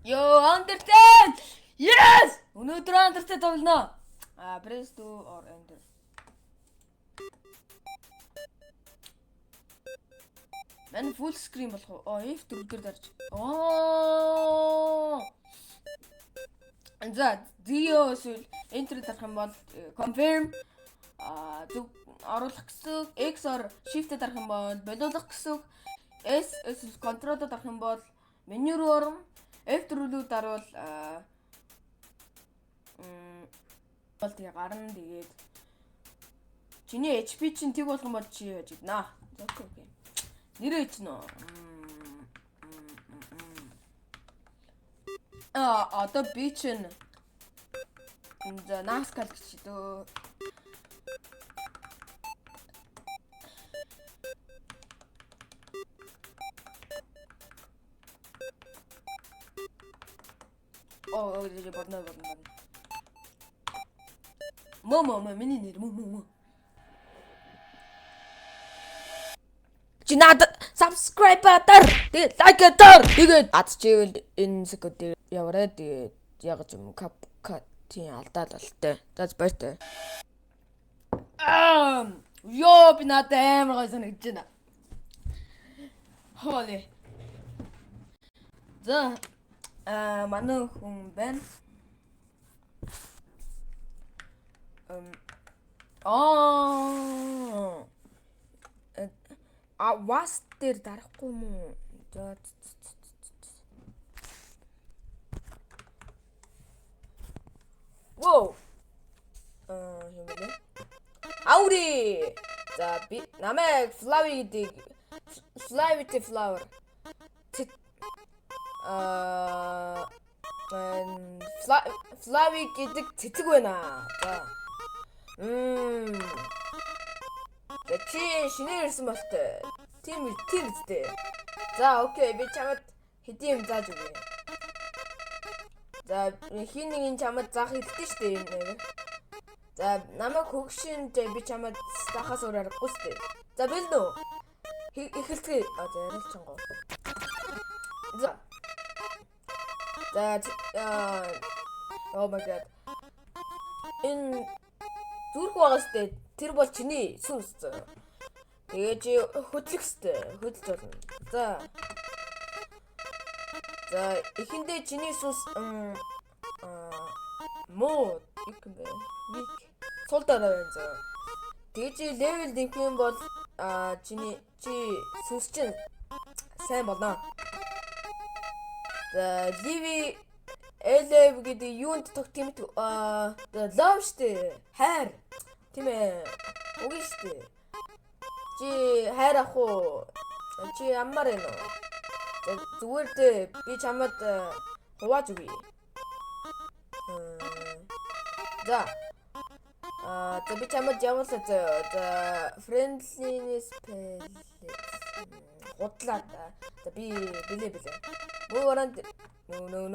Yo, Undertale! Yes! Өнөөдөр Undertale тоглоно. Press to or enter. Мань full screen болох уу? F4 дээр дарж. За, Dio эсвэл enter дарах юм бол confirm зөв оруулах гэсэн, X or shift дарах юм бол болиулах гэсэн, S эсвэл control дарах юм бол меню руу орно. F4 рүү дарвал бол тэгээ гарна. Тэгээд чиний HP чинь тэг болгон бол чи яаж иднаа. Окей. Нэрээ чинь одоо би чинь за наскал гэж дөө. Бодно. Миний нэр мо. Чи надад subscribe дар. Тэгээд лайк дар. Тэгээд адчихвэл энэ секунд яваарай. Тэгээд яг юм капкатын алдаал болтой. За баяртай. Ёо би надад амар гой санагдаж байна. Холи. За манай хүн байна. Was дээр дарахгүй юм уу? За. Воу. Юм бэ? Аури. За би намайг Flavi гэдэг flower. Flavi гэдэг цэцэг байна. За. Чи шинээр ирсэн болтой. Тийм үстэй. За окей, би чамд хэдийн юм зааж өгье. За хин нэг энэ чамд заах хэрэгтэй шүү дээ энэ. За намайг хөгшин би чамд заахаас өөр аргагүй шүү дээ. За бэлэн үү? Эхэлцгээе. За ярилцсангоо. Oh my god. Энэ зүрх байгаас дээ. Тэр бол чиний сүнс. Тэгээ чи хөдлөх ёстой. Хөдлөж болно. За эхэндээ чиний сүнс муу юм бэ? Вик сул дараа байна заа. Тэгээ чи левел дэмэх юм бол чи сүнс чинь сайн болно. За Ливи Элев гэдэг юунд тогтмит лав штэ. Хайр. Тийм ээ. Үгүй штэ. Чи хайр ах уу? Чи ямар ээ нөө? Зүгээр дээ би чамд хувааж өгье. За би чамд явуулаа. За friendliness худлаа. За би билээ. Муу гарант. No.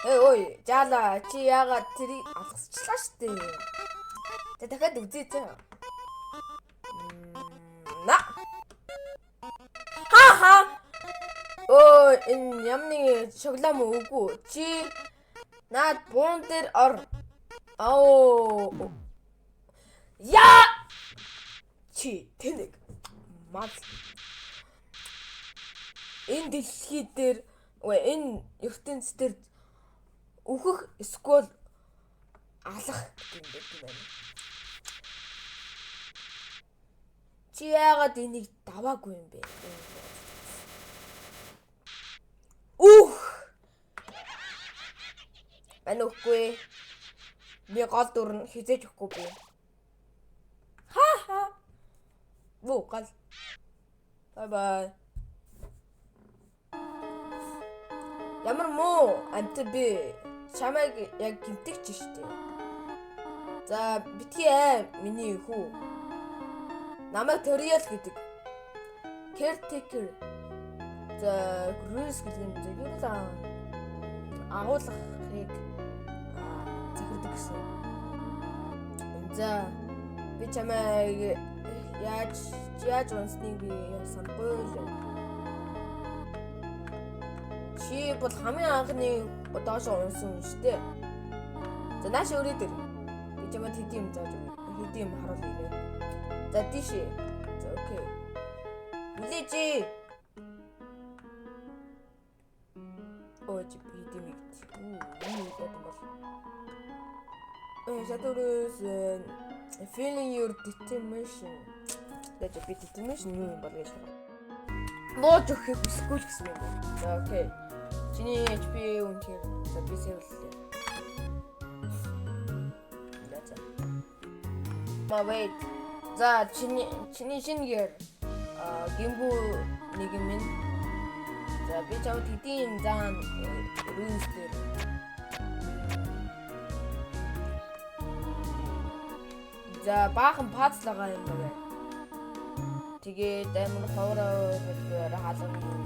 Ой, жаала чи яагаад тэрийг алгасчлаа штэ. Тэ дахиад үзье тэ. На. Ха. Ой, энэ ямны шоколад мө үгүй. Чи наад буун дээр ор. Яа! Чи тэнэг. Мал. Энэ дэлхий дээр энэ ертөнц дээр үхэх эсвэл алах юм байна. Чи яагаад энийг даваагүй юм бэ? Анахгүй. Би гол дүрн хизээж өгөхгүй би. Ха. Воо гал. Bye. Ямар муу ант би чамайг яг гимтэгч штэ. За битгий миний хүү. Намайг Ториал гэдэг. Caretaker. За Cruise гэдэг юм зөв юу лаа. Агуулгыг захирдаг гэсэн. За би чамайг яаж унсныг би санахгүй л. Чи бол хамгийн анхны доош унсан юм шүү дээ. За нааш өрөө дээр. Би чамд хэдий юм зааж өгье. Хэдий юм харуулъя нэ. За тийшээ. За окей. Үлээч. Ой чи хэдий мэг. Энэ бодсон бол. Шатурус feeling your determination. Тэгэж би determination юу юм бол гэж харав. Мод өгөх хүсэхгүй л гэсэн юм байна. За окей. Чиний HP үнэхээр за би сэвэллээ. Wait. За чиний шинээр гимбүү нэг юм. За би чамд хэдийн заан rules дээр. За баахан пазлага юм байна. Тэгээд амар хоороо хэлбэр хаалга юм.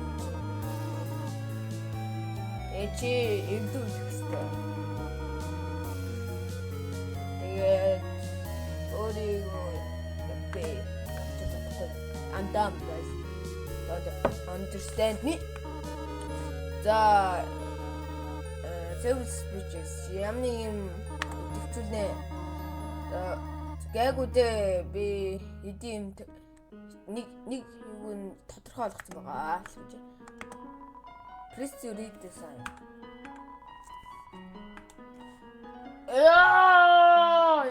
Эчи эвдүүлэх хэрэгтэй. Тэгээд өөрийгөө I'm done guys. Don't understand me. За several speeches ямны юм төвчүүлнэ. Гайгуудээ би хэдийн нэг юу тодорхой болгосон байгаа л гэж. Please read the sign.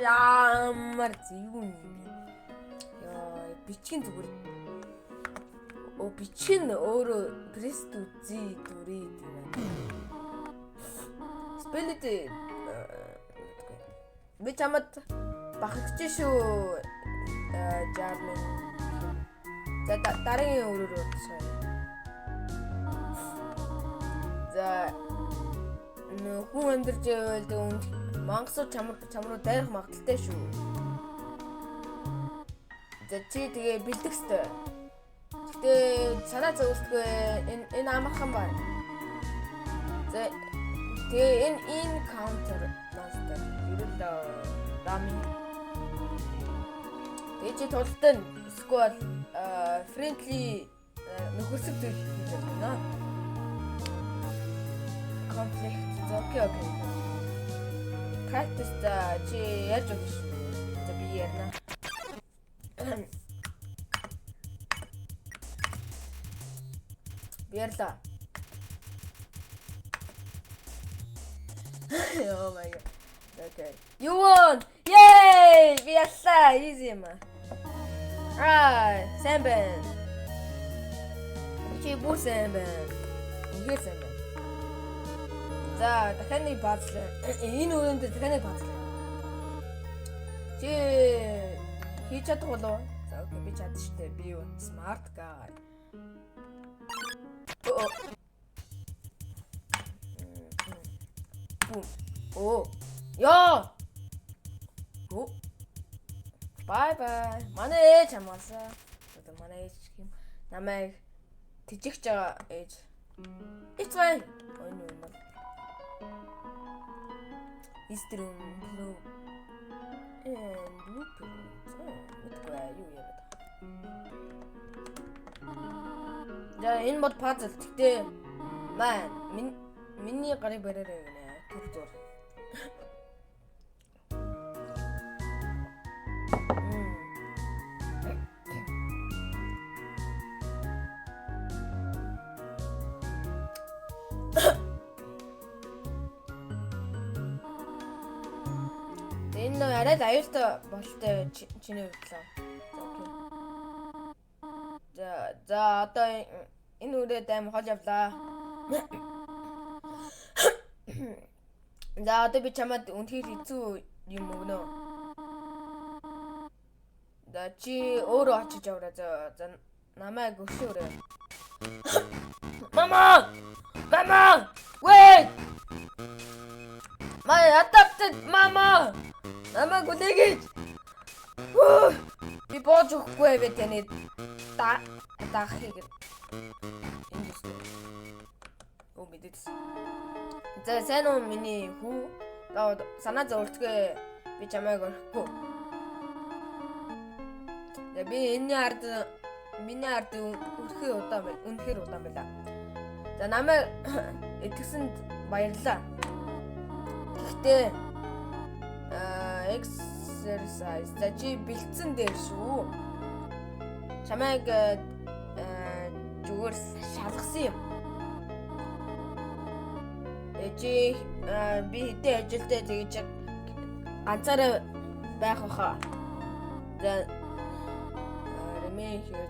Ямар юу юм бэ? Яа, бичгийн зүгээр. Бичин өөрөө Прест үзий дүрээ тийм. Spell it. Би чамд бахархаж шүү. Жарман. За дараагийн өрөөр утсаа. За хүн амьдарч байвал Монголд чамруу дайрах магадaltaй шүү. За чи тэгээ бэлдэх ёстой. Гэтэ санаа зовсдгүй энэ амархан байна. За тэгээ энэ counter master ерөөд дами. Тэгээ чи тултан эсвэл friendly нөхөрсөг зүйл хийж байна. Conflict. Okay. Practice чи яаж өгч та би ярина. Биярлаа. Oh my god. Okay. You won! Yay! Биярлаа. Easy юм. Right, Samben. Чи бүү Samben. Үнгээр Samben. За дахиад нэг базлаа. Энэ өрөөнд дахиад нэг базлаа. Чи хийж чадах болов? За окей би чадчих штэ. Би юу smart guy. Оо. Яа. Оо. Bye. Манай ээж хамаасаа. Одоо манай ээж юм. Намайг тижигч байгаа ээж. It's fine. Ой юм бол. Eastern blue and blue. Мэдгүй юу яагаад. За энэ бод пазл. Гэтэ маань миний гарыг бариараа гинэ. Түр зур. Энэ арай аюултай болтой чиний хувьдлаа. За одоо энэ үрээд аим хол явлаа. За одоо би чамд үнэхээр хэцүү юм өгнө. За чи өөрөө очиж яваа. За намайг өшөөрэй. Mama! Wait! My adopted mama! Намайг үлээгээд. Би бооч өгөхгүй вэ таны таахыг. Оо мэдээс. За сайн уу миний хүү? Санаа зовлтгээ би чамайг орхгүй. За би миний ард үнэхээр удаан байна. За намайг итгэсэнд баярлалаа. Гэхдээ exercise за чи бэлдсэн дээр шүү. Чамайг зүгээр шалгасан юм. Чи би хэдэн ажилдаа тэгж ганцаараа байх баха. За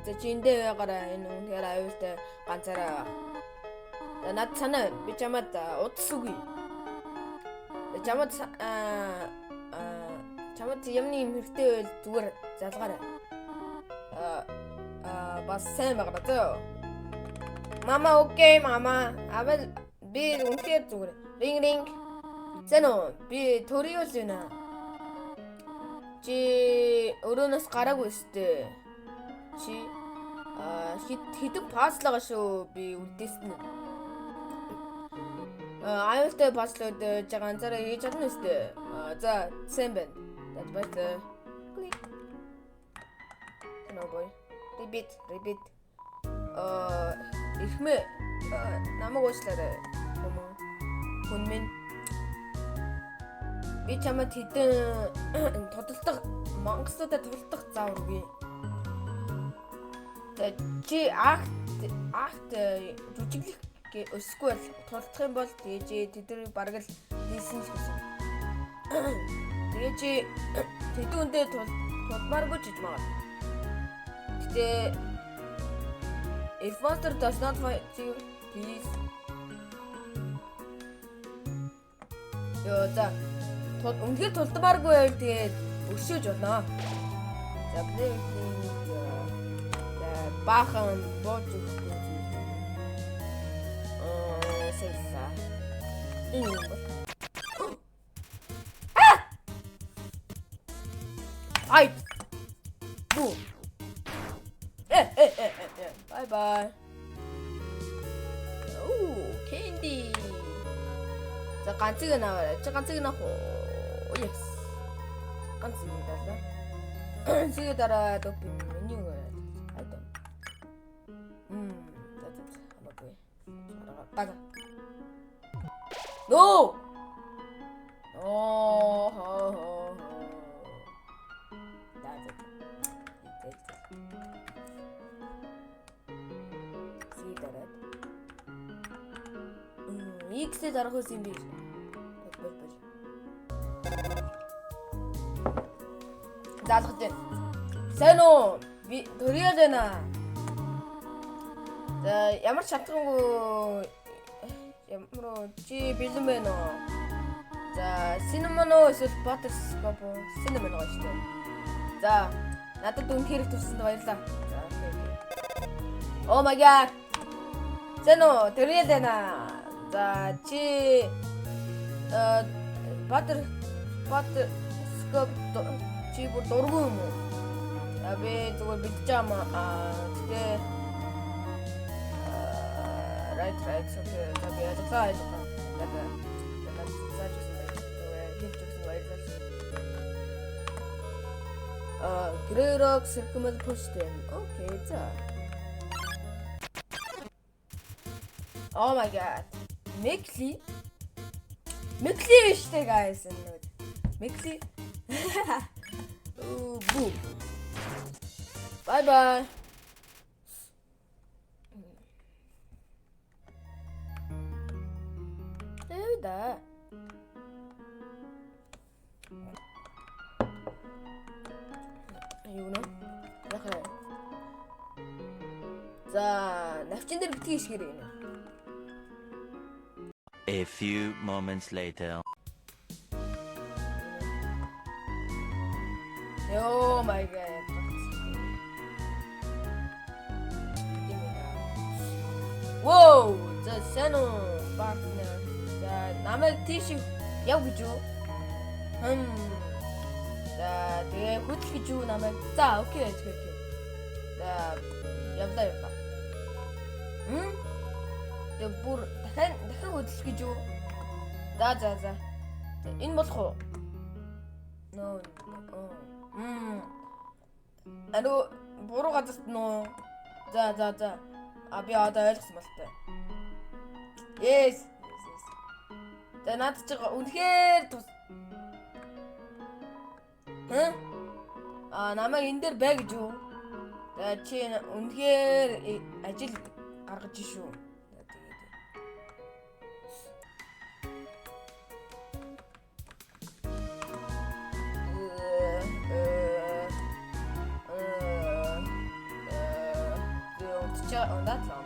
за чи эндээ байгаараа энэ үнээр аюултай ганцаараа. За над санаа би чамд удас үгүй. Чамд юмны юм хэрэгтэй байл зүгээр залгаарай. Бас сайн байгаарай тоо. Мама окей мама. Авал би үнээр зүгээр. Ринг. Зэнэ би төриөл байна. Чи өрөөнөөс гараагүй өстэй. Чи хэдэг пазлага шүү би үлдээсэн. Аюултай пазлууд ганцаараа хийж чадна өстэй. За сайн байна. That's click. No boy. Repeat. Ихмээ намайг уучлаарай. Хүн минь би чамд хэдэн тодтолдог монголчуудад тодтолдог зав үргүй. Чи акт жүжиглэх өсөхгүй бол тодтолдох юм бол тэгээ тэдний бараг л хийсэн ч гэсэн. Тэгээ чи тэдүүндээ тулмааргүй ч гэж магад. Гэтэ if monster does not fight you, please. За үнэхээр тулдмааргүй байвал тэгээд өшөөж болно. За баахан бооч өгөх. Сэвса. Ай. Бу. Bye. Candy. За ганцыг наваарай. Чи ганцыг наах уу? Yes. Ганцыг дарлаа. Сигээ дараа допинг меню гараад. Хайдаа. Хамаагүй. Бага. No. Oh. That's it. See that. X-тэй дарах үс юм би. Заалгаж байна. Сайн уу? Би төрөөл байна. За ямар шалтгаангүй ямар чи бэлэн байна уу? За cinnamon уу эсвэл butterscotch уу? Cinnamon гоё шүү дээ. За надад үнхээр тусанд баярлалаа. За oh my god. Сайн уу? Төрөөл байна. За чи butterscotch чи бүр дургүй юм уу? Би зүгээр битжам тэгээ right okay таби яцгаа яцгаа яцгаа грэрок сэркэмэл пустэн окей за oh my god Mekli işte guys Mekli boom bye да. Аюуна. Яхаа. За, навчин дээр битгий ишгэрэй. A few moments later. Oh my god. Whoa, the Seno partner. The намайг тийш яв гэж юу? За тэгээ хөдөл гэж юу намайг. За окей. За явлаа. Тэгээ бүр дахин хөдөл гэж юу? За. Энэ болох уу? No. Алуу буруу газарт нөө. За. А би одоо ойлгосон болтой. Yes. За надад ч үнэхээр тус. Намайг энэ дээр бай гэж юу? За чи үнэхээр ажил гаргаж шүү. За тэгээд. Ондатлаа.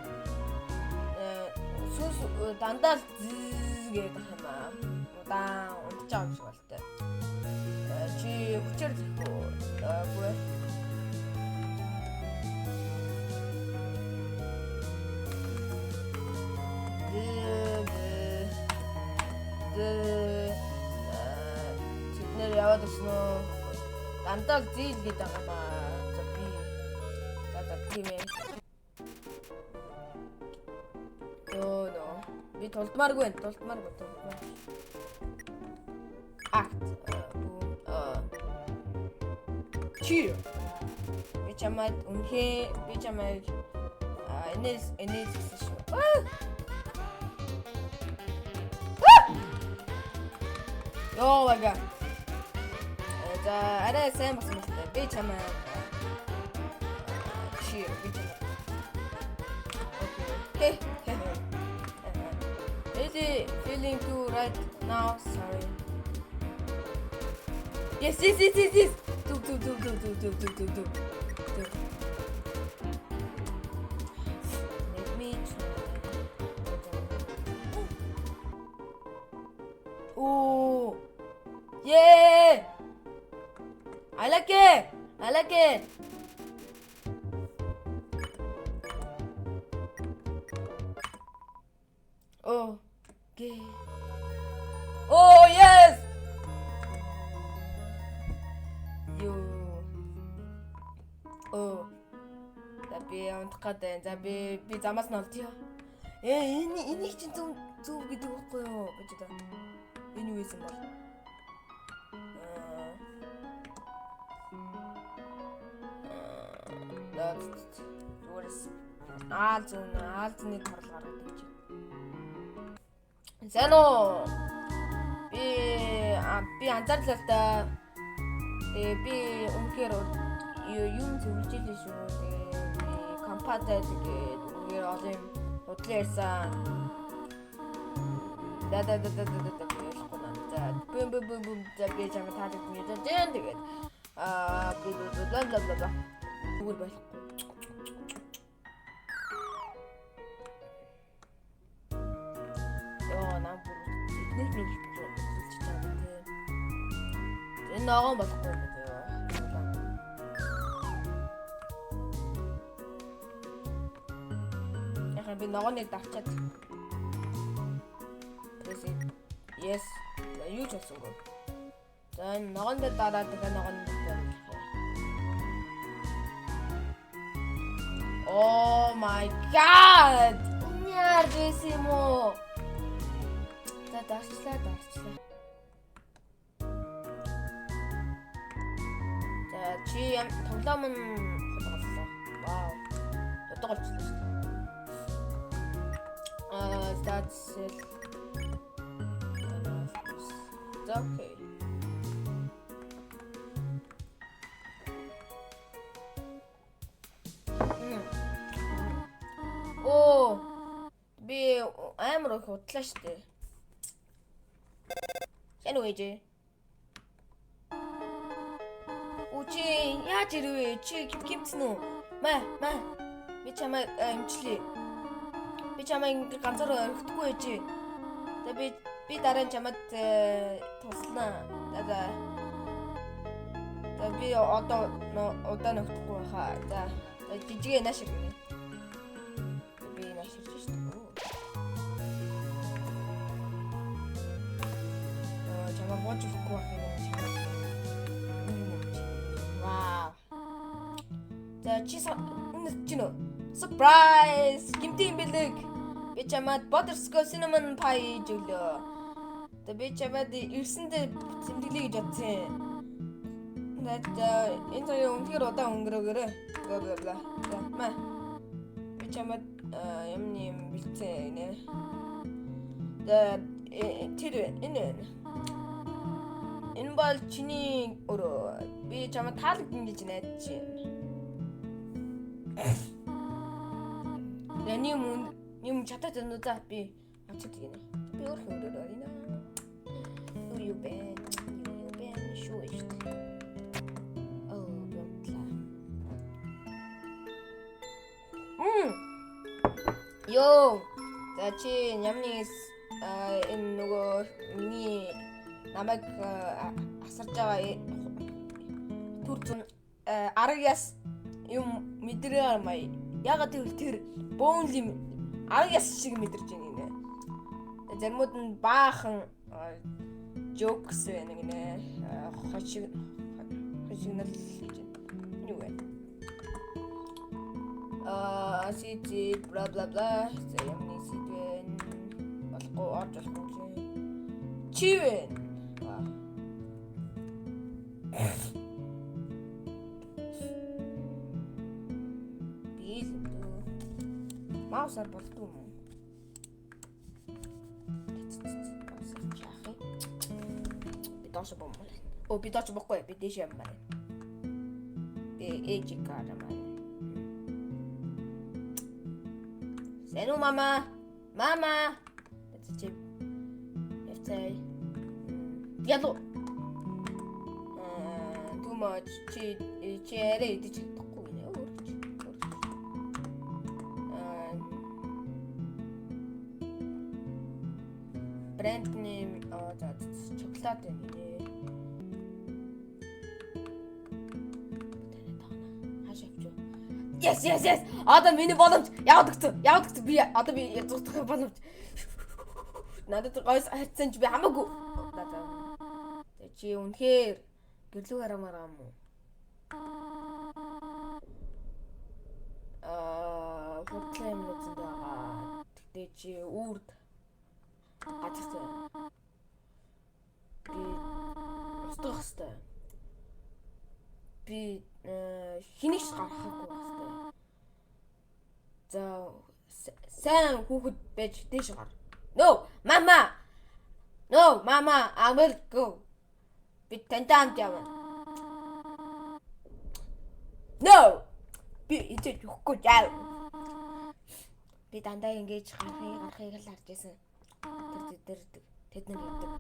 Сүс дандаа гэдэг юм аа. Удаан унтчих юм шиг болтой. Чи хүчээр зүггүй. Бүр. Тэднэр яваад өгснө. Дандаа зээл гэдэг юм аа. За би. За тийм ээ. Би толдмааргүй байна. Толдмааргүй. Акт. Чи. Би чамайг үнхээ би чамайг энэс шүү. Йоо вага. За арай сайн болсон юм байна. Би чамайг чи би чамайг. Окей. Really feeling too right now, sorry. Yes. Do. Let me try. Oh, yeah! I like it. Oh. Okay. Oh yes. You. Oh. Tapi untuk kata, tapi замаас нь олдё. Энийг чинь зөв гэдэг байхгүй юу? Гэж та. Энэ юу юм бол? Аалзны торлол гаргаад гэж. Сайн уу? Би анзаарлаа л да. Би үнэхээр юм зөвлөж илээ шүү. Би компанитай тэгээд үнээр олон юм бодлоо ярьсан. Да. За би чамд таалагдсан гэж байна. Тэгээд бла. Зүгээр байхгүй. Энэ ногоон болохгүй юм байна. Яхаа би ногооныг давчаад. Yes. Юу ч болсонгүй. За энэ ногоон дээр дараад тэгээ ногоон дээр. Oh my god. Яар дэсэм үү? Дарчлаа. За чи ям тоглоом нь боллоо. Вау. Ятгалчлаа шүү. That's it. Okay. Оо. Би амар их удлаа штэ. Сайн уу ээж? Чи яаж ирвэ? Чи гимтсэн үү? Маа. Би чамайг эмчлээ. Би чамайг ганцаараа орхихгүй ээж. За би дараа нь чамд туслана. За би одоо удаа нөхдөхгүй хаа. За жижиг нааш ирнэ. Би нааш ирж шүү. Чамаа боожихгүй хаа. Вау. За чи surprise! Гимтийн бэлэг. Би чамд butterscotch cinnamon pie жөглөө. Тэ би чамд ирсэндээ зэмдэглэе гэж бодсон. Энэ хоёр үнэхээр удаан өнгөрөөгөө. Бла. За маа. Би чамд юм бэлцээ нэ. тэр энэ бол чиний өрөө. Би чамд таалагдана гэж найдаж байна. Юм чатаад байна уу за би авчиж гинэ. Би өөрөө орина. Юу бэн шүү дээ. Йоо. За чи нямны энэ нөгөө миний намайг асарж байгаа түр зүүн аргяс юм мэдрээ маяг. Ягаад тэр боонли аргяс шиг мэдэрч байна гинэ. Зармууд нь баахан jokes байна гинэ. Хошигнал гэж юу вэ? Сити бла бла бла. Ямны ситвэн болохгүй орж болохгүй. Чивэн. Маусаар болдгоо юм. Би доош бомбол. Би доош бохгүй. Би дэш юм байна. Би ээж караа маань. Сэнүү мама. Мама. Тэцээ. Яцай. Ялуу. Too much чи ярэ идэж чадахгүй нэ. Брэнд нэм шоколад байна нэ. Yes. Одоо миний боломж явдаг би одоо би ядах боломж. Надад гойс хайцсан чи би хамаагүй. Тэ чи үнэхээр гэрлүү харамаар юм уу? Хөтлөм нүцэнд байгаа. Тэгтээ чи үрд гадагтай. Би устгах хэвээр. Би хинийч гаргахгүй хэвээр. За сайн хүүхэд байж дэш гар. No, mama, I will go. Би тантай хамт явна. No. Би идэж өгөхгүй яа. Би дандаа ингэж гарахыг л харж байсан. Тэд нар өгдөг.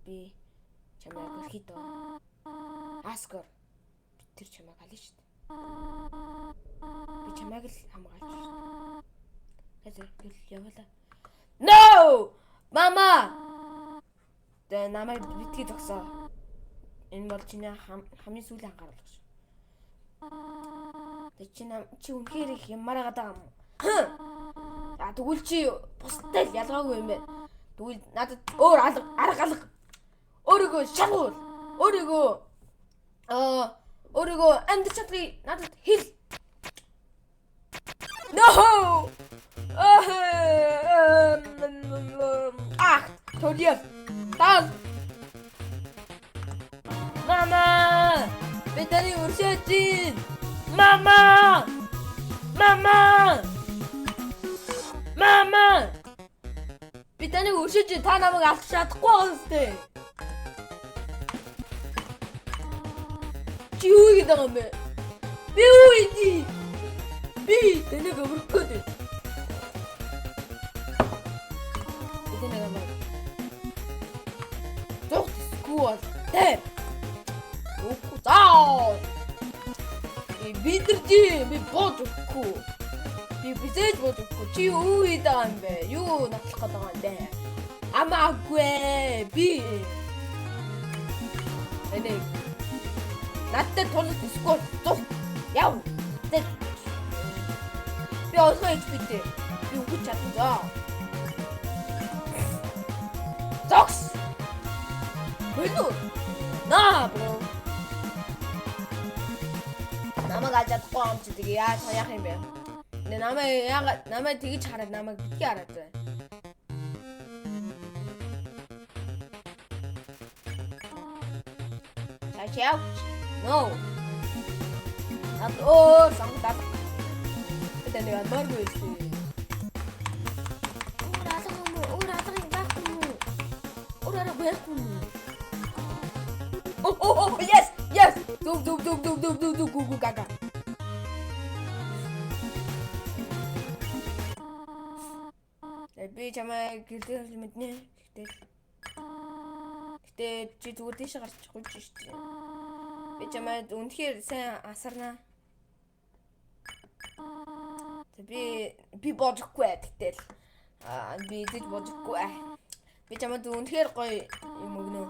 Би чамайг өрхий доо. Аскор. Тэр чамайг аль шүү дээ. Би чамайг л хамгаалж шүү. Тэд явуулаа. No! Mama! Тэ намайг битгий зогсоо. Энэ бол чиний хамгийн сүүлийн анхаарал шүү. Тэ чи үнэхээр их ямараа гадаа юм. Тэгвэл чи бусдад ялгаагүй юм байна. Тэгвэл надад өөр арга алга. Өөрийгөө шалгуул. Өөрийгөө амьд чадрыг надад хэл. No! Ториас. Тал. Мама! Би таны уршаачин. Мама! Би таны уршаачин та намайг алах чадахгүй байгаа зү. Чи юу гэдэг юм бэ? Би юу ийди? Би таныг өрөх гээд. Тохтскуул. Тэ. Окутаа. Би бидэржи, би боожгүй. Би бизэж боожгүй. Чи юу хийдэг юм бэ? Юу натлах гээд байгаа юм бэ? Амаагүй. Би. Энийг надад тулж скот зов. Яв. Тэ. Би осгож битээ. Би үгүй чадсан. Зогс. Бэлүү. На, бро. Намайг ажадахгүй юм чи тэгээ яаж хаях юм бэ? Намайг тэгж хараад намайг битгий хараад байна. Чао. No. Самтаа. Тэний амаргүй шүү. байхгүй юм. Oh, yes. Зүг гага. Би чамайг гэрдээ мэднэ. Гэтэ чи зүгээр тийш гарч хурж штэ. Би чамайг үнэхээр сайн асарнаа. Би бодохгүй гэтэл би идэж бодохгүй. Би чамайг үнэхээр гоё юм өгнө.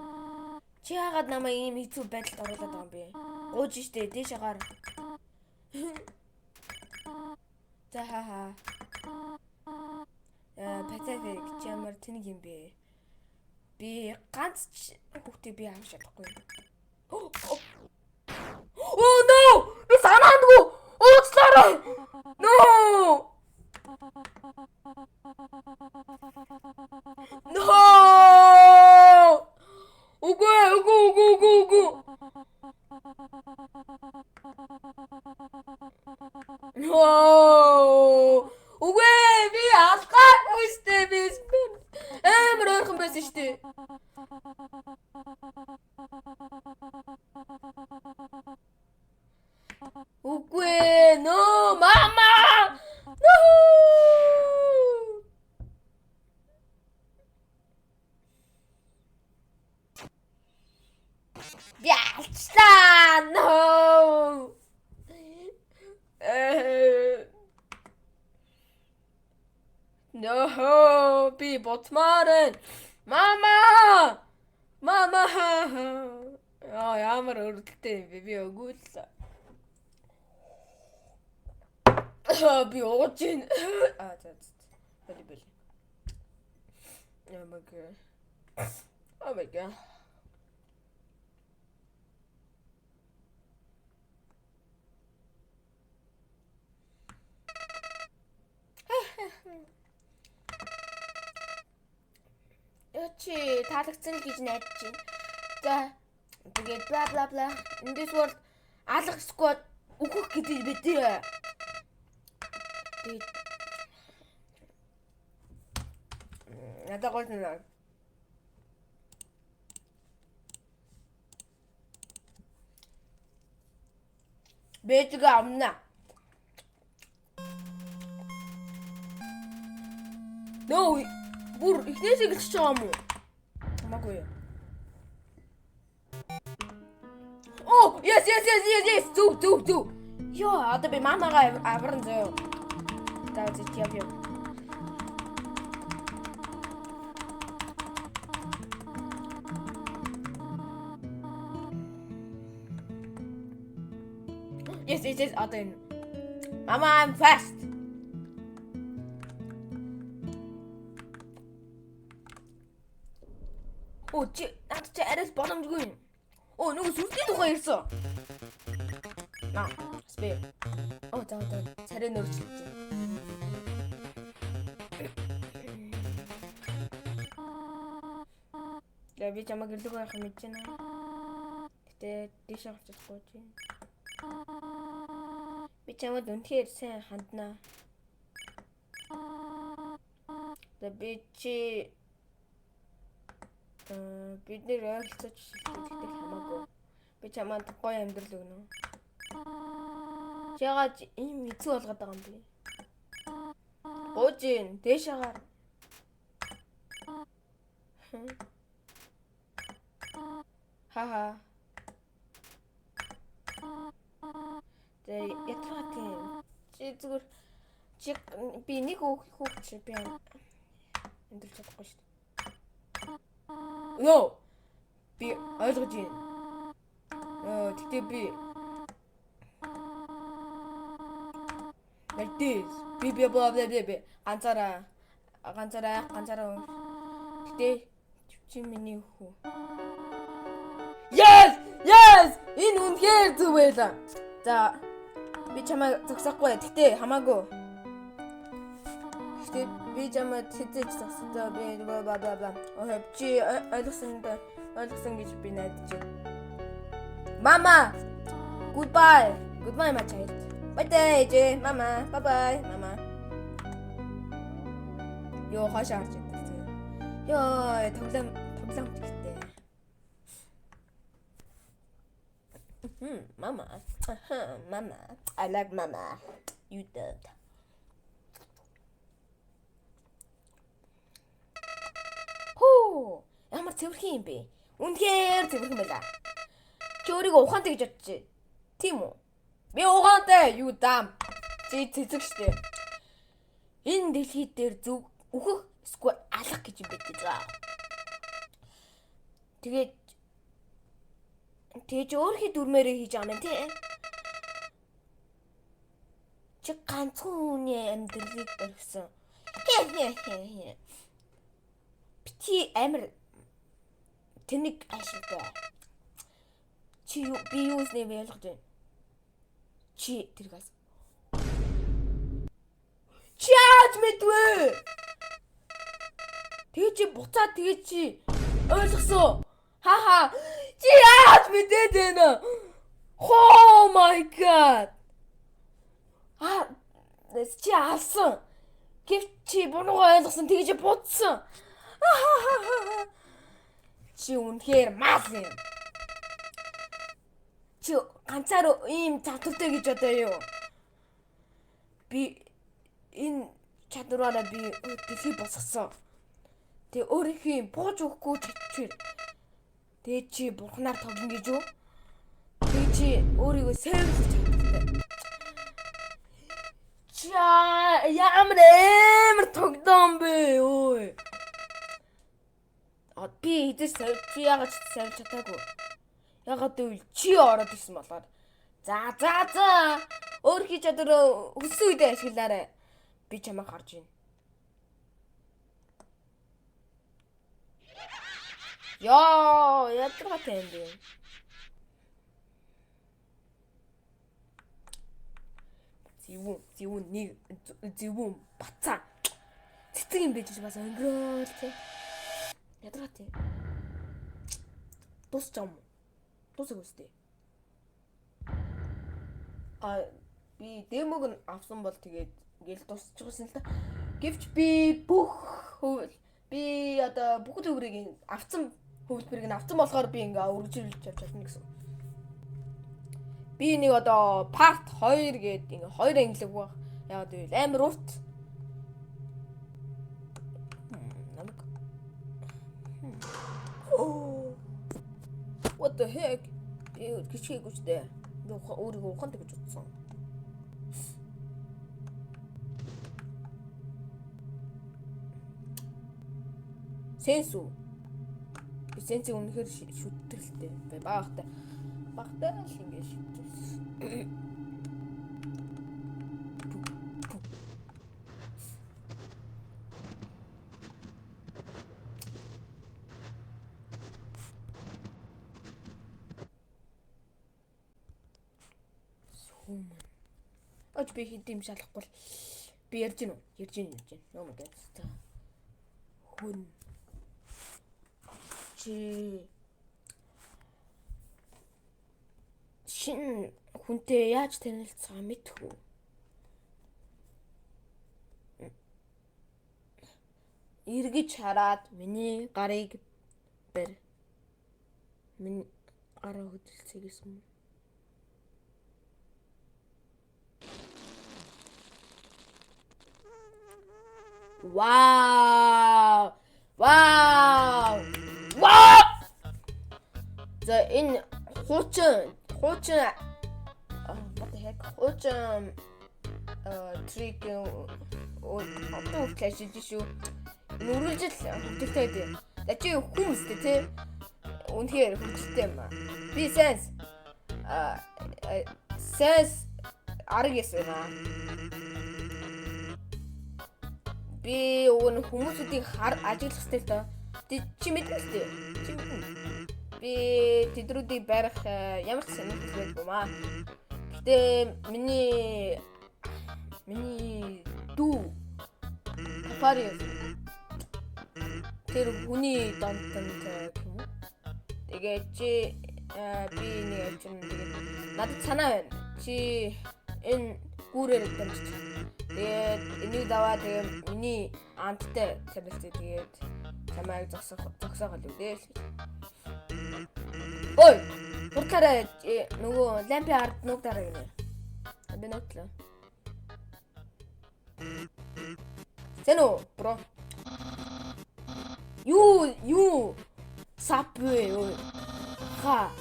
Чи яагаад намайг ийм хэцүү байдалд оруулаад байгаа юм бэ? Гууж штэ тийш гар. За Патафик чамар тэнэг юм бэ? Би ганц хүүхдийг би авч чадахгүй. Oh no! Би санаандгүй. Уучлаарай. No! No! Үгүй. No! Үгүй би алгаагүй штэ би амар ойрхон байсан штэ. Үгүй no мама. No! Яалцаа no! No, би ботмаар. Мама! Ямар өрөлттэй би өгүүлээ. Би ууж ийн. Бэлбэл. Oh my god. Чи таалагдсан л гэж найдаж байна. За тэгээд бла. Эндээс бол алга сквад өгөх гэдэг бидээ. Надад гол нэг бэжиг амна. No, бүр ихнээсээ гэлж байгаа юм уу? Хамаагүй. Oh, yes. Зүг. Яа, одоо би мамагаа авран зөө. Давай яв. Yes, одоо энэ. Mama, I'm fast. Оо чи арай боломжгүй. Оо нөгөө сүрдийн тухай ярьсан. Спер. Оо за царай нөрчлөж. Би чамаг гэрлэг байх юм чинь. Гэтэ дэш авч чадахгүй чи. Би чамд үнэхээр сайн ханднаа. Би чи бид нэр ойлцож шилжүүлдэг хамаагүй. Би чамд гоё амьдрал өгнө. Чагаад ийм хэцүү болгоод байгаа юм бэ? Гоожин дэшагаар. Хаха. Тэ ятраа тийм. Чи зүгээр би нэг хүүхд чи би амьдрал чадахгүй шүү дээ. No. Би ойлгож байна. Тэгтээ би like this. Би бла. Ганцаараа. Тэгтээ чи миний хүү. Yes! Энэ үнхээр зүг байлаа. За би чамайг зогсохгүй. Тэгтээ хамаагүй. Тэгтээ би чамайг хэзээ ч зогсохгүй. Би бла. Чи ойлгосон гэж би найдаж байна. Mama! Goodbye, my child. Bye bye, Mama. Bye, Mama. Yo, хашаа харж байна. Ёо, тоглоом гэхтээ. Mama. Mama. I like mama. You did. Хөө, ямар цэвэрхэн юм бэ? Үнэхээр цэвэрхэн байла. Чи өөрийгөө ухаантай гэж бодчих. Тийм үү? Би ухаантай юу дам? Чи цэцэг штэ. Энэ дэлхий дээр зөв үхэх эсвэл алах гэж юм байдаг заа. Тэгээд өөрийнхөө дүрмээрээ хийж байгаа юм тий. Чи ганцхан хүний амьдралыг өргөсөн. Бити амир тэнэг ашигтай. Би юус нэ ойлгож байна. Чи тэргээс. Чи яаж мэдвэ? Тэгээ чи буцаад тэгээ чи ойлгосон. Хаха. Чи яаж мэдээд байна? Oh my god. Чи алсан. Гэвч чи буруугаа ойлгосон. Тэгээ чи будсан. Чи үнэхээр мас юм. Чи ганцаар ийм завтартай гэж одоо юу? Би энэ чадвараараа би дэлхий босгосон. Тэгээ өөрийнхөө бууж өгөхгүй чичээр. Тэгээ чи бурхнаар тоглоно гэж юу? Тэгээ чи өөрийгөө сайварлаж чаддаг. Ямар тогтоом бэ ой. Би хэдэж чи яагаад сайварлаж чадаагүй? Ягаад гэвэл чи ороод ирсэн болохоор. За. Өөрийнхөө чадвараа өссөн үедээ ашиглаарай. Би чамайг харж байна. Ядраатай юм бэ? Зэвүүн бацаа. Цэцэг юм байж бас өнгөрөөл тий. Ядраатай. Тусчам. Тусаг үстэй. Би демог нь авсан бол тэгээд ингээл тусчихсан л та. Гэвч би бүхэл төврийг авсан хөвлбөрийг нь авсан болохоор би ингээ үргэлжлүүлж явж чадна гэсэн. Би нэг одоо part 2 гээд ингээ 2 ангилаг баг. Яагаад гэвэл амар урт. What the heck? Кичээгүй ч дээ. Би өөрийгөө ухаантай гэж бодсон. Сенсүү. Би сенсийг үнэхээр шүтгэлтэй. Багтай л ингэ шүтгэлсэн. Би хэдэм шалахгүй. Би ярьж гин үү? Ярьж гин. Oh my god. Хүн шин хүнтэй яаж танилцгаа мэдэх үү? Эргэж хараад миний гарыг бэр. Миний гараа хөдөлсэй гэсэн. Wow! За энэ хуучин what the heck? Хуучин трик одоо флэшж шүү. Нүрэлжил хөдөлтэй дээ. За чи хүмүүстэй тий. Үнэхээр хөдөлтэй юм аа. Би sense арга ясна. Би өвн хүмүүсүүдийг ажиглах хэрэгтэй л доо. Чи мэдэн л дээ. Чи мэдэн. Би тэдрүүдийг барих ямар ч сонирхол байгаагүй маа. Гэтэ миний дүү Париас тэр хүний донтон гэх юм уу? Тэгээд чи би нэг юм тэгээд надад санаа байна. Чи энэ гүүрээр дамжиж. Тэгээд энийг даваа тэгээд миний анттай танилцъя тэгээд чамайг зогсоох л үү дээ. Ой! Нуудлаараа нөгөө лампи ард нуудлаараа гинэ. Би нуудлаа. Зэнэ бро. Юу сапвэ юу. Ха.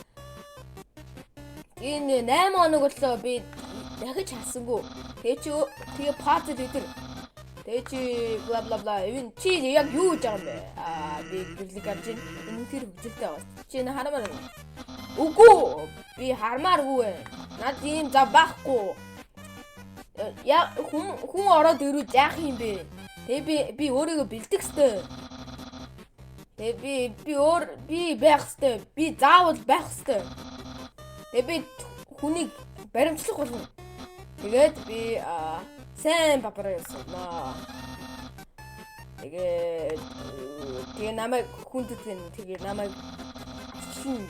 Энэ 8 хоног боллоо би дахиж хасангүй. Тэгээ пазл өдр. Тэгээ чи бла бла бла. Эвэн чи яг юу гэж байгаа юм бэ? Би гэрлэг авч ин энэ тэр хөвжөлтэй байна. Чи энэ харамаар байна. Үгүй би хармааргүй. Над ийм зав байхгүй. Я хүн ороод ирвэл яах юм бэ? Тэгээ би өөрийгөө бэлдэх ёстой. Тэгээ би байх ёстой. Би заавал байх ёстой. Тэгээ би хүнийг баримтлах болно. Тэгээд би сайн папараа явуулнаа. Тэгээ намайг хүндэтгэн тэгээ намайг чин.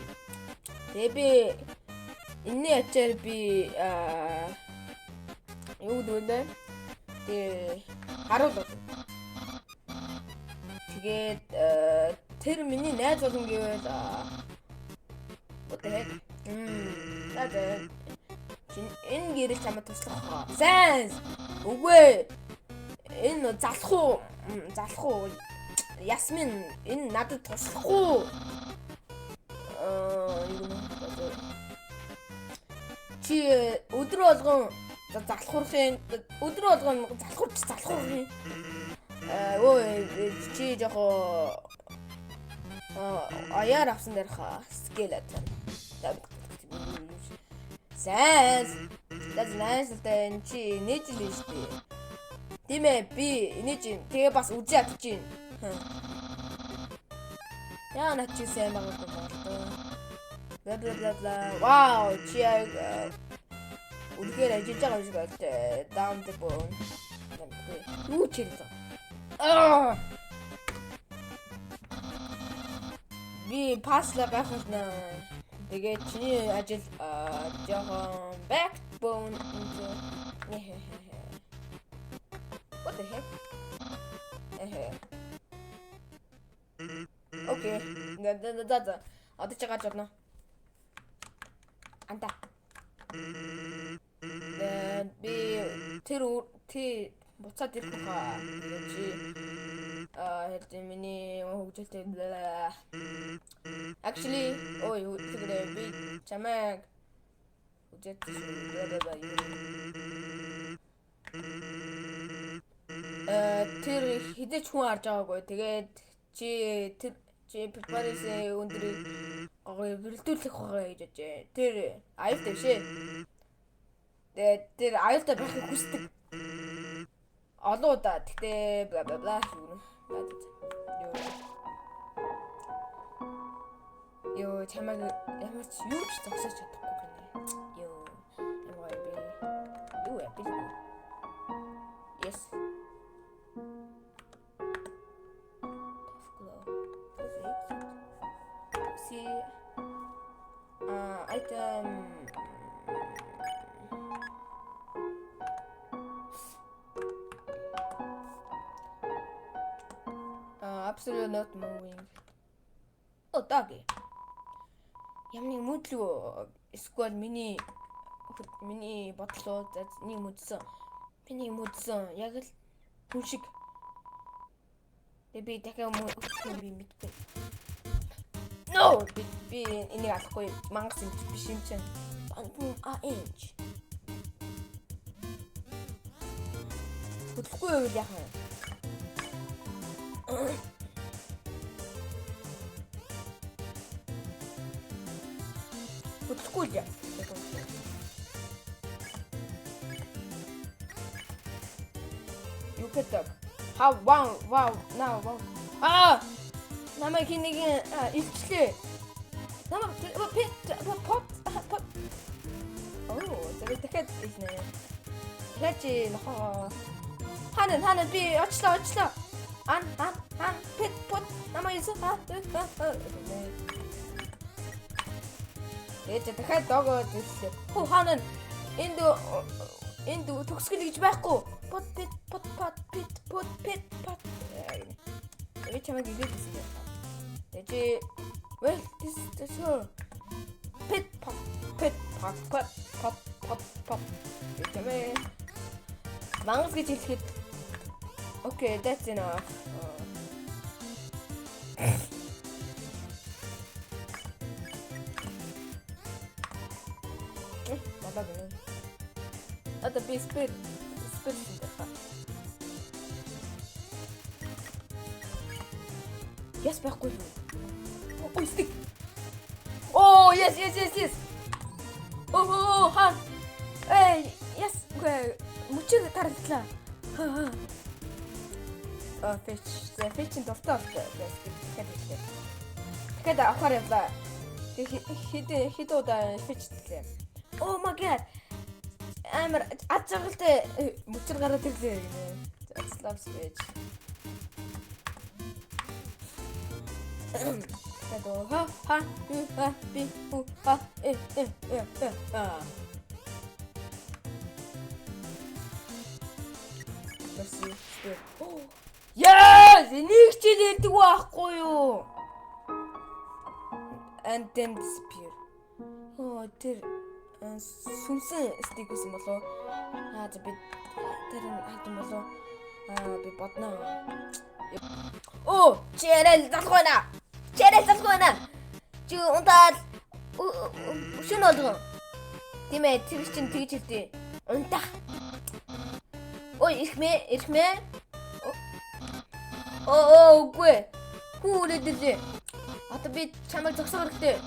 Тэгээ би энэний ачаар би юу гэдэг вэ? Тэгээ харуулдаг. Тэгээд тэр миний найз болон гэвэл What the энэ гэрэл чамд туслах. Сайн. Үгүй. Энэ залах уу? Ясмин энэ надад туслах уу? Чи өдөр болгон залхуурхын залхуурхын. Чи жоо аяар авсан дээрх скелетон. Сайн. Дазнаастай чи нэжлээ штэ. Тимээ би энэж тэгээ бас үзээ атчих. Яа на чи сайн байгаа юм бла. Вау, чи үнэхээр ажиллаж байгаа юм шиг байна. Down the bone. Юу ч юм. Би пасла гахах наа. Тэгээ чиний ажил жоохон backbone What the heck? Окей. Да. Одоо чи гаж орно. Анта. Би тэр буцаад ирэх хаа. Чи хэвдээ миний хөгжилтэй Actually, тэгрээ би чамайг үжээд тэр хідэж хүн харж байгаагүй. Тэгээд чи препарасын өндрийг бэлдүүлэх байгаа гэж бодож. Тэр аюултай шээ. Тэр аюултай байхыг хүсдэг. Олон удаа тэгтээ бла бла бла Yo, чамайг ямар ч юу ч зогсооч чадахгүй гинэ. Ямар би. Юу яа. Yes. See. Item. Absolutely not moving. Doggy. Ямны мөдлөө эсвэл миний бодлоо нэг мөдсөн. Миний мөдсөн яг л хүн шиг. Би дахиад мөдсөн би мэдгүй. No, би энийг алахгүй мангас юм биш юм чинь. Инч. Хөдлөхгүй байвал яах вэ? Хөдлөхгүй л яа. Юу гэдэг? Wow. Намайг нэг илчлээ. Намайг пот. Тэр дахиад ийснэ. Хачи нохоо. Ханаа би очлоо. Ан пот намайг ийсэн. Ээж дахиад догоо зүйлээ. Хөө ханаа энд төгсгөл гэж байхгүй. Пот. Би чамайг игээд хэлсэн. Well, this is the show. Pit pop. Тэмээ. Мангас гэж хэлэхэд okay, that's enough. Надад гэнэ. Ата би спид даа. Яс байхгүй. Ой, стик. Oh, yes. Oh, хан. Эй, yes. Гэ мөчөг тарадлаа. Фэчэн довтоо. Тэгэхээр авахаар явлаа. Хэд удаа фэчтлээ. Oh my god. Амар ад жаргалтай мөчөр гараад ирлээ гинэ. Slabs bitch. Тэдо ха би ха Merci. Yes! Энийг ч хэлдэг байхгүй юу? And then disappear. Oh, тэр сүнсэн стик гэсэн болов. За би тэр хайдан болов. Би бодно. Оо, чэрэл залах байна. Чи унтаад шүн олгоо. Тимээ тэр чинь тэгж хэлдэг. Унтах. Ой, ирхмээ. Үгүй. Хүүлэдэлээ. Одоо би чамайг зогсоо хэрэгтэй.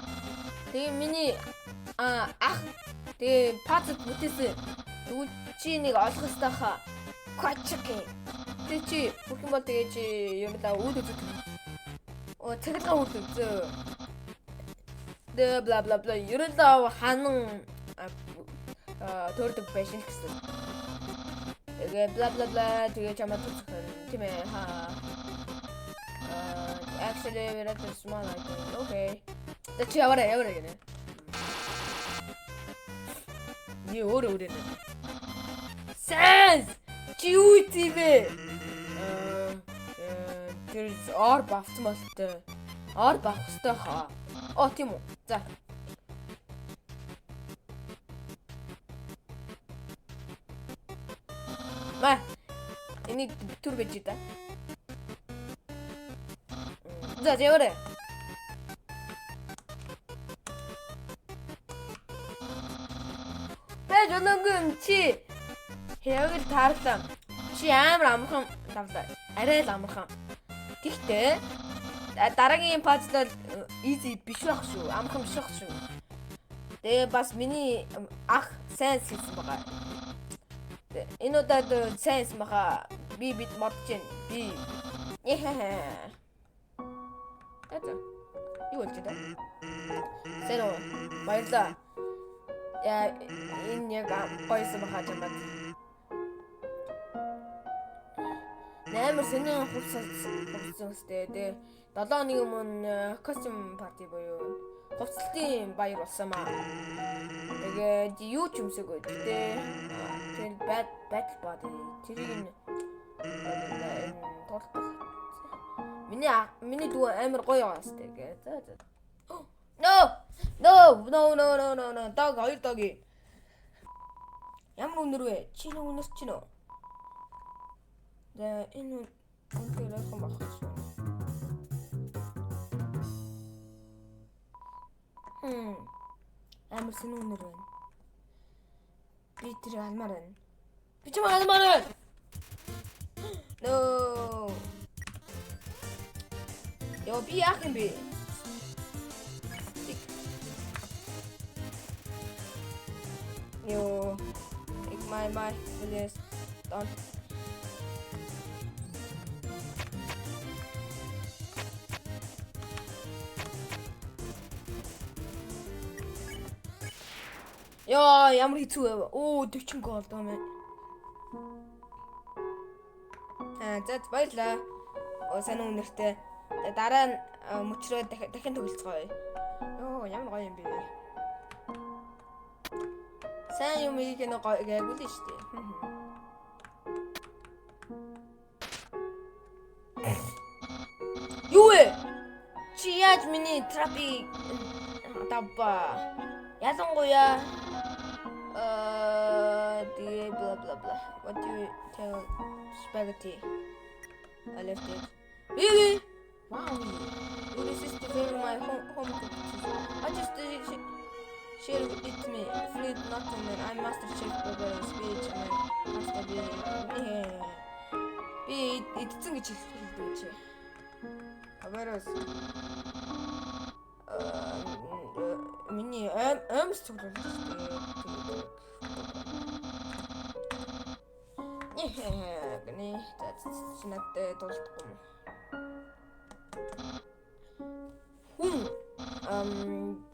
Тэгээ миний ах тэгээ пацд бүтээсэн. Тэгвэл чи нэг олох ёстой хаа. Качки. Тэг чи бүх юм бол тэгээ чи юм да үүд үзэх. Тэгэлгээ үүд үзээ. Дэ бла бла бла. Ерөнхийдөө ханан төрдөг байшин гэсэн. Тэгээ бла бла бла тэгээ чамайг зогсох тийм ээ хаа. Actually, we're at the small item. Okay. That's what I ever again. You ordered it. Sans! Chewy! There's our buff to master. Our buff stuff. Oh, Timo. That. Ma, you need to vegeta. 자, 제어래. 배조능금 치 해역을 다뤘다. Чи амар амархан давлаа. Арай л амархан. Гэхдээ дараагийн пазлал easy биш байх шүү. Амархан биш байх шүү. Тэгээ бас миний ах сайн хийсэн байгаа. Энэ удаад сайн хийсэн байгаа. Би бид модж гин. Би Ата. Юу болж байна? Сэро. Баярлаа. Энэ яг гойсон бахаа чамд. Нэмэр сэний хувцастэй дээ. 7 хоногийн өмнө костюм парти буюу хувцлалтын баяр болсон маа. Тэгээд юу ч юмсаагүй дээ. Тэр battle body тэрийг толдох. Миний дүү амар гоё яастай гэ. За. No. Дог хоёр доги. Ямар өнөр вэ? Чи нэг өнөрч чинь үү? За энэ өнөр хэн баг шүү. Амар сэн өнөр байна. Би тэр алмаар байна. Би ч алмаар байна. No. Yo, be yakin be. Yo, ik my please don't. Yo, ямар хэцүү вэ? Оо, 40 гол доо мэн. За баярлаа. Сайн үнэртэй. Дараа нь мөчрөө дахин төгөлцгөөе. Йоо, ямар гоё юм бэ. Сайн юм ийх нэг гоё гайгүй л шүү дээ. Юу вэ? Чи яаж миний трапик давба? Ялангуяа Тэгээ blah blah blah. What do you tell spaghetti? I left it. Really? Wow. This is the favorite my home cooked. I just share it with me. Fluid nothing and I'm master chef Barbara speech and master B. Би эдцэн гэж хэлдэг үү чи. Бarbara's миний амс цуглуулж тэгээд гэнэ that's дуулахгүй.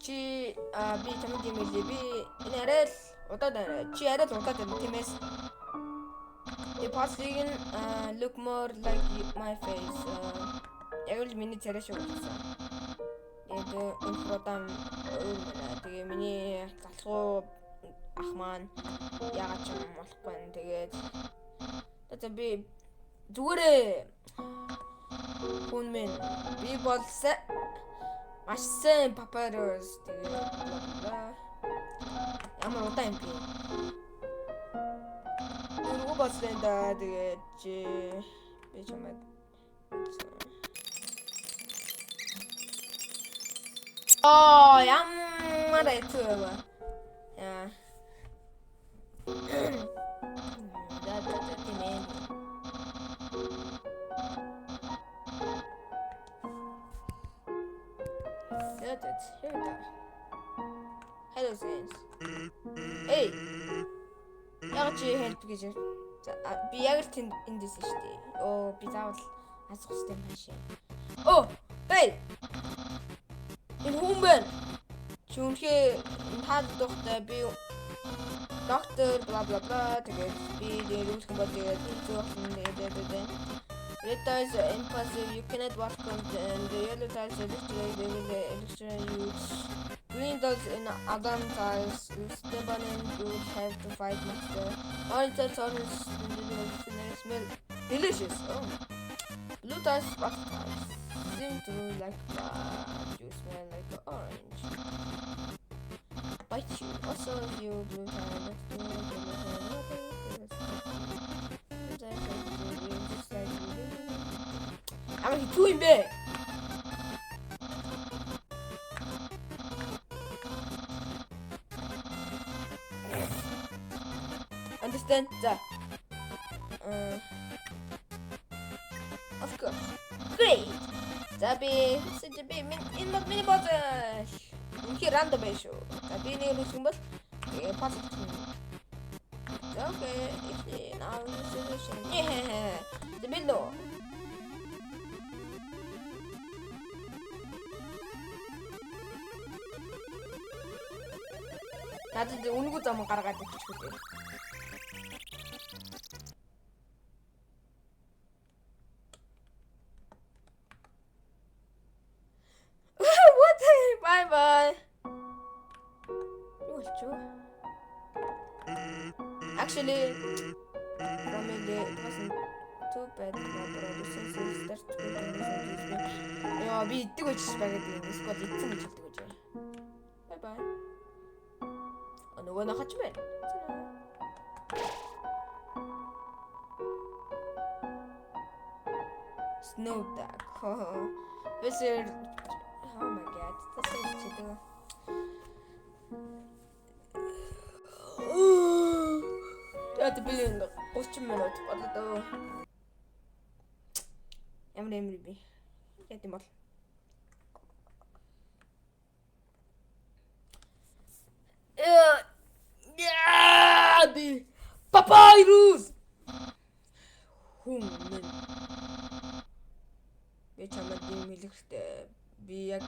Чи би чамд юм хэлээ. Би энэ арай л удаад чи арай л удаад байна тиймээс. The posting look more like my face. Яг л миний царай шиг болсон. Тэгээд инфотам тэгээ миний залхуу ах маань яагаад ч юм болохгүй юм. Тэгээд тэгээд би зүгээрээ хүн минь би бол маш сайн папарос тэгээд ямар удаа юм бэ? Юу болсон да тэгээд би чамд ямар хэцүү вэ? Яа. Тимээ. That's here we go. Hello friends. Hey. Яг чи help гэж. Би яг л эндээс шүү дээ. Оо би заавал асах хэрэгтэй юм хаашаа. Оо, бэй. Энэ хүн байна. Чи үнхээр таад дохтой би доктор бла бла бла тэгээд би дээрүүс юм бол тэгээд зөөхөн тэгээд red ties are impassive, you cannot walk on them. The yellow ties are electric use. Green dogs in other ties, step on and you have to fight monster. Orange ties are smell delicious. Oh. Blue ties, black ties. Seem to like you smell like orange. Bite you. Also, you blue tie next to I'm too in bed. Understand that? Of course. Great. Zabi, in the mini bottle. Here random issue. Zabi ni losing but positive. Okay, now the solution. Yeah, the middle. 나도 이제 오는 것도 한번 갈아갈 때 좋대. What? Bye bye. 뭐였죠? Actually, family it wasn't too bad. Since we started to 야, 미 뜨고 있지 말겠지. 이스쿼드 이쯤 잘 뜨고 있지. Bye bye. 너가 나 같이 해. Snow Duck. Wizard. Oh my god. That's so chido. 야, 빌리는 거. 코스튬만 어떻게 받았다. ямар юм бэ? Яд юм бол. Би Papyrus. Хүн минь. Би чамд нэмэлэхтэй. Би яг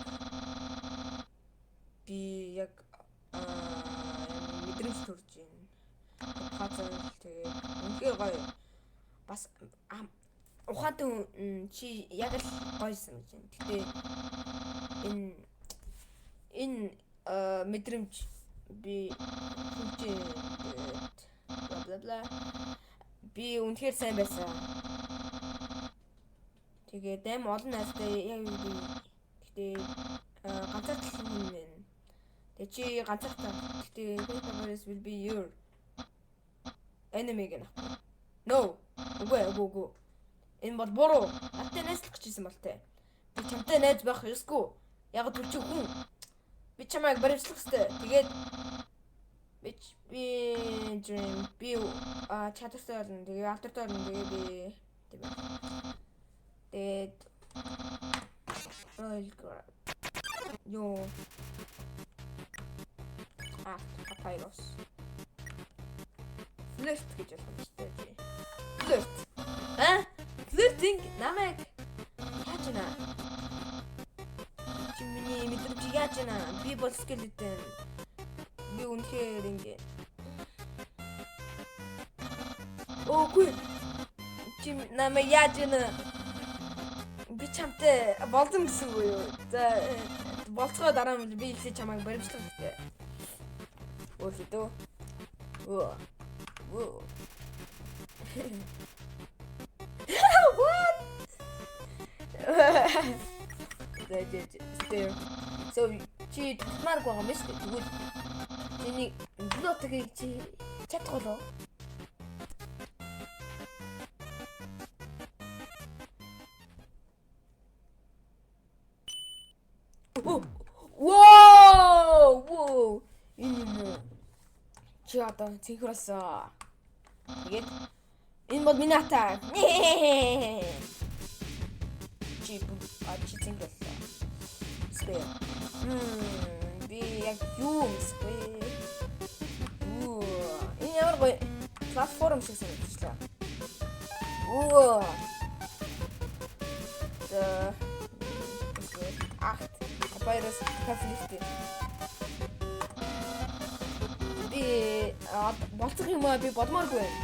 мэдрэмж төрж байна. Хацаа тэгээд үнхээр гоё. Бас ухаатан чи яг л гоёсэн гэж байна. Гэтэ энэ мэдрэмж би бла бла би үнэхээр сайн байсан. Тэгээд аим олон найзтай яг юу гэтээ ганцаардлын хүн байна. Тэгээд чи ганцаартай. Гэтээ Papyrus will be your Enemy гэнэ. No. Үгүй. Энэ бол буруу. Аттай найзлах гэж хэлсэн бол тээ. Би чамтай найз байх ёсгүй. Яг л чи хүн. Би чамайг баримтлах ёстой. Тэгээд би чатартай болно. Тэгээ алдартай болно. Тэгээ би тэгээд ёо Papyrus. Flirt гэж болох юм шүү дээ. Flirt. Flirting намайг яаж нэ? Чи миний мэдрэмж яаж нэ? Би бол skeleton. Би үнэхээр ингэ. Окей. Чи намайг яаж нэ? Би чамтай болдом гэсэн үг юу? За болцгоо дараа нь би ихлэ чамайг баримтлах хэрэгтэй. Өөдөө. What? So чи тасмаар байгаа юм шүү дээ. Тэгвэл чиний блотгийг чи чадах болов? Wow! Чи одоо цэнхросоо. Тэгээд энэ бол миний атаа. Чи цэнхросоо. Спэ. Би яг юу спэ. Энэ ямар гоё платформ шиг санагдчихлаа. Papyrus кафлифт. Би болцох юм аа би бодмооргүй байна.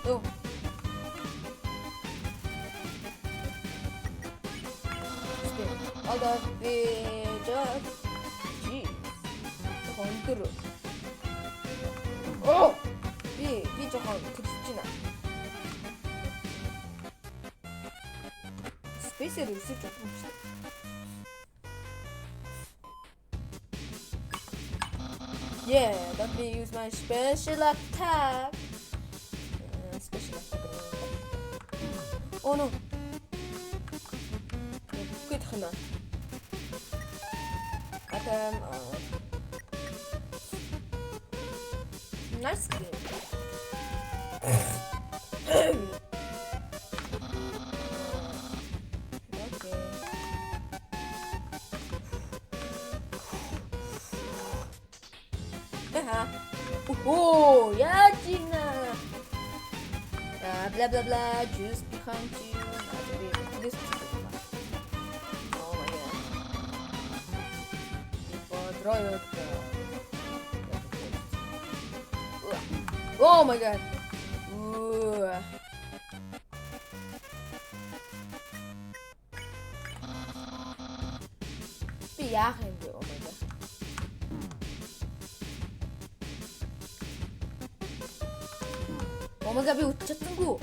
Оо. Одоо би хонтор. Оо. Би жоохон тэгж байна. Space-ээр үсэж чадах юм шиг. Yeah, let me use my special attack. Special attack. Oh no. Good хана. Nice game. Oh, yeah, Gina. Blah blah blah. Just behind you. Oh my god. Oh my god. Би яах юм бэ? Oh my god. 엄마가 비 웃쳤던구.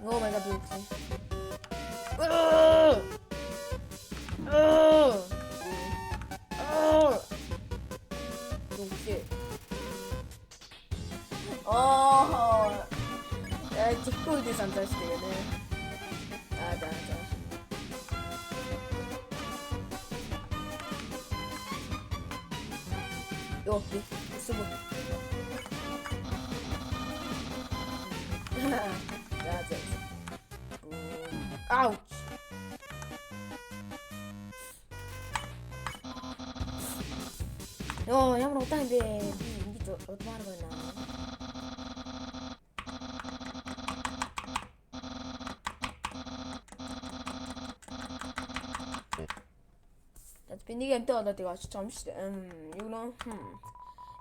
엄마가 비 웃지. 직구 대 산다시대네. 맞아. 여기 수고. That's it. Ouch. ямар удаан бэ? Би ингэж удмаар байна. Би нэг амтай болоод яг очиж байгаа юм шүү дээ. Юу нөө.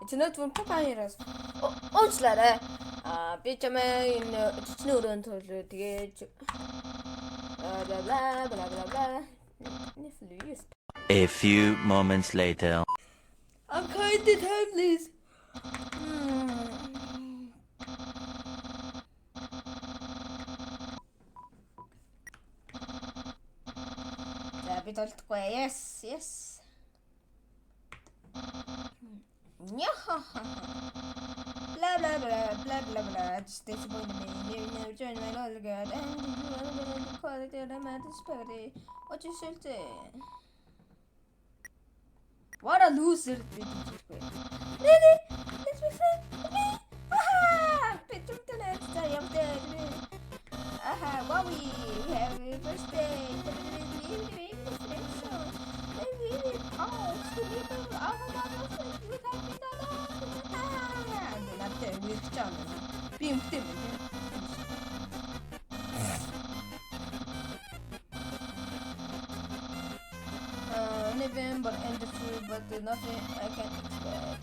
Интернет вон Papyrus. Уучлаарай. Би чамайг энэ чичнээ өрөөнд төлөө тэгээд бла. A few moments later. I'm kind of homeless. би толдохгүй. Yes. Няха. Blah. Just disappointed me. Never joined my other god. And you call it a madness party. What you should say? What a loser! Really? Let's be friends with me? Aha! Picture the next day I'm dead. Aha! Wowie! Happy birthday! Би юмхтэй байна тийм. November and the food, but nothing I can expect.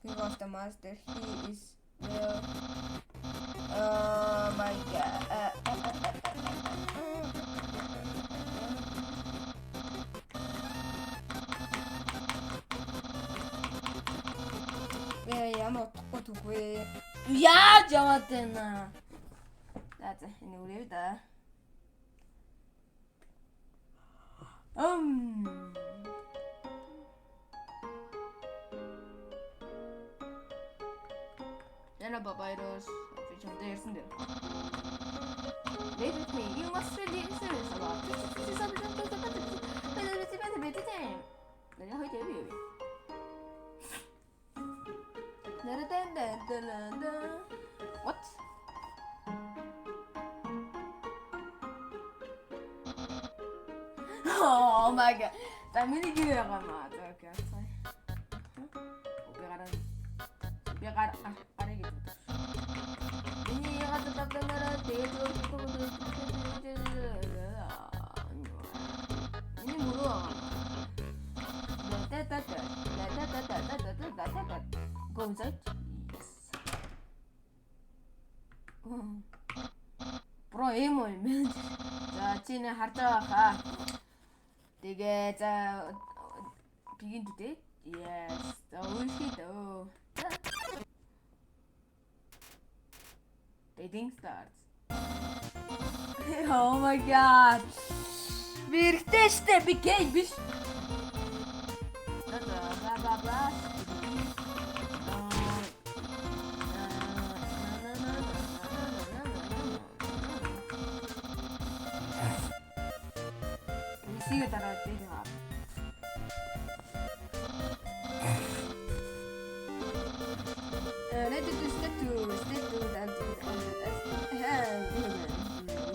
King of the master, he is well. Oh my god. Ямар утгагүй түгвэ. Яаж яваад байна? За энэ үрээ да. Yana Babairos, official day from there. Wait with me, you must really be serious about this. This is something to talk about. What? Oh my god. Dat moet ik weer gaan maken. Oké, sorry. We gaan Go inside. Bro, ийм үү юм. За, чиний харж байгаа хаа. Тэгээ за begin today. Yes. За, үлхий дөө. Dating starts. Oh my god. Би ихтэй штэ би гей биш. Бла. Сигээ дараа дээд юм аа. Let's do that.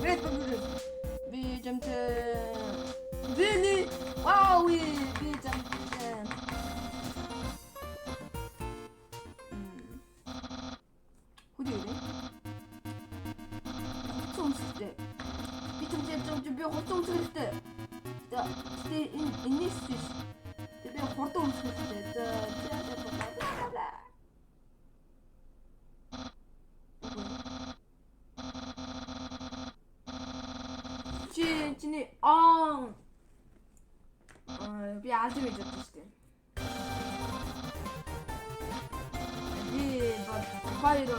Great. We jumped. Really? Wow, we jumped. Who did it? 좀 쓸 때. 좀 준비 호통 쓸 때. Stay in this fish. Тебе хурдан өмсөхтэй. Бла. Чиний би аль гэж бодсон шүү дээ. Би хоёр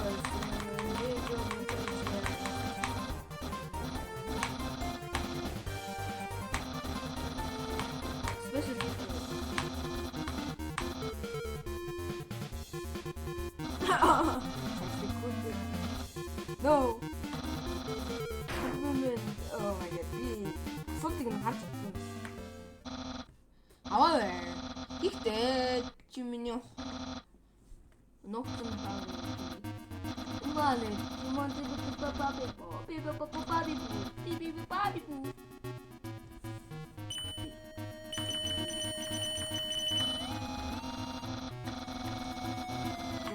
No. Oh my god. Something харж чадсан. Аваа. Ихтэй чи миний ногтон таа. Умале, умале папа.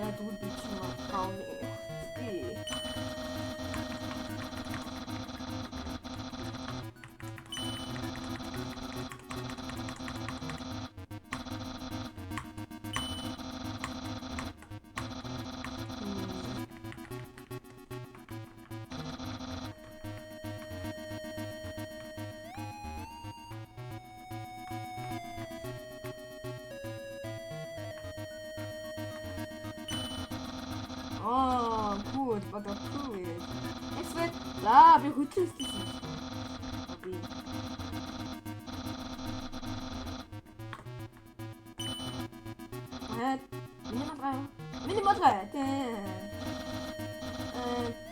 Я тут бичила кауни. Good, but cool. Expert. За би хөдлөлтсөн. Би. Миний модгай.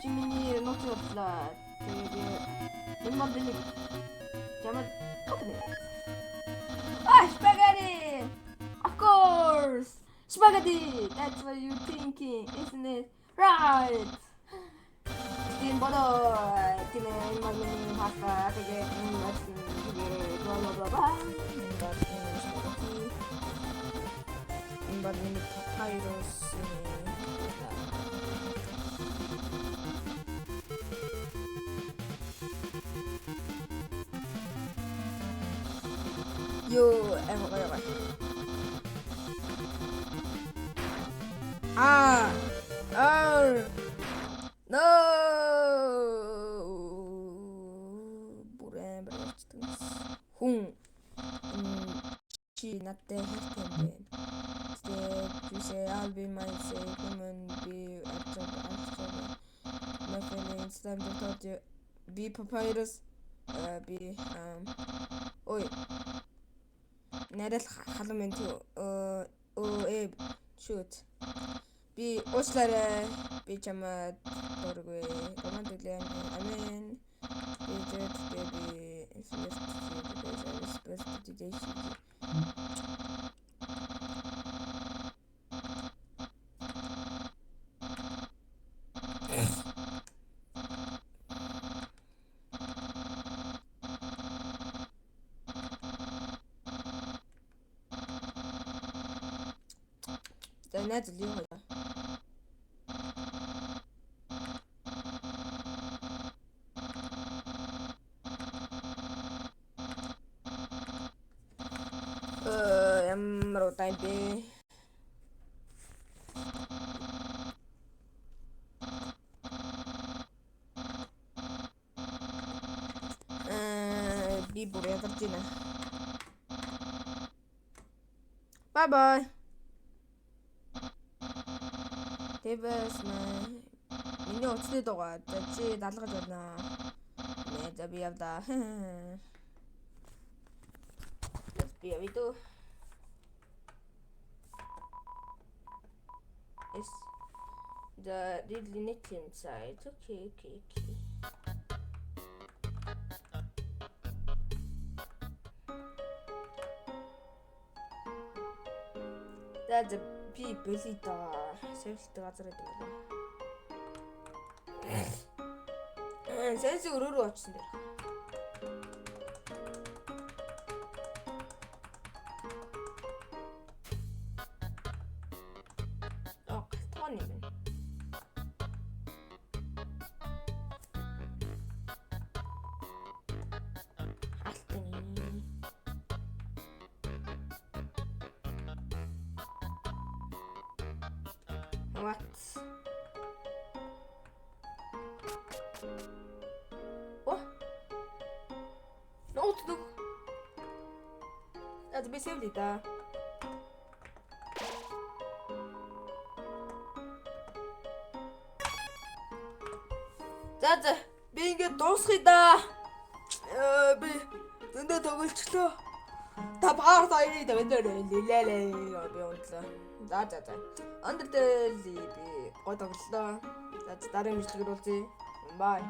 Жимини ноцлоо. Тэгээд модны jamad company. Spaghetti! Of course! Spaghetti! That's what you're thinking, isn't it? Right! Steam bottle! Timmy, magmini pasta, тэгээд blah blah blah blah. Spaghetti. Magmini papyrus. Yo, ever. No. Бүрэн барьцдаг. Хүн чи надтай хэлтэн. You say I'll be myself, human be absurd. My feelings, time to talk to be papyrus. Be ой. Нарал халуун мэн shoot. Би уучлаарай. Би чамд дургүй. Романтик лайм. Амен. Би зөв би найз л юу вэ? Ямар удаан бэ? Би бүр ядарч байна. Bye bye. Тэвэс миний уцны дугаар чи далгаж байна. За би явда. Би явъя. Is the net inside? Okay. That's a people сэлдэг газар гэдэг юм байна. Сэлс өрөөрөө очсон дээр. Галтгооны юм. What? Oh? No, look. That's a bit silly, da. За би ингээд дуусгая да. Би зөндөө тоглолчлоо. Та баар сая тавьдаа лилээ би унтлаа. За. Undertale би гой тоглолоо. За дараагийн бичлэгээр уулзъя. Bye.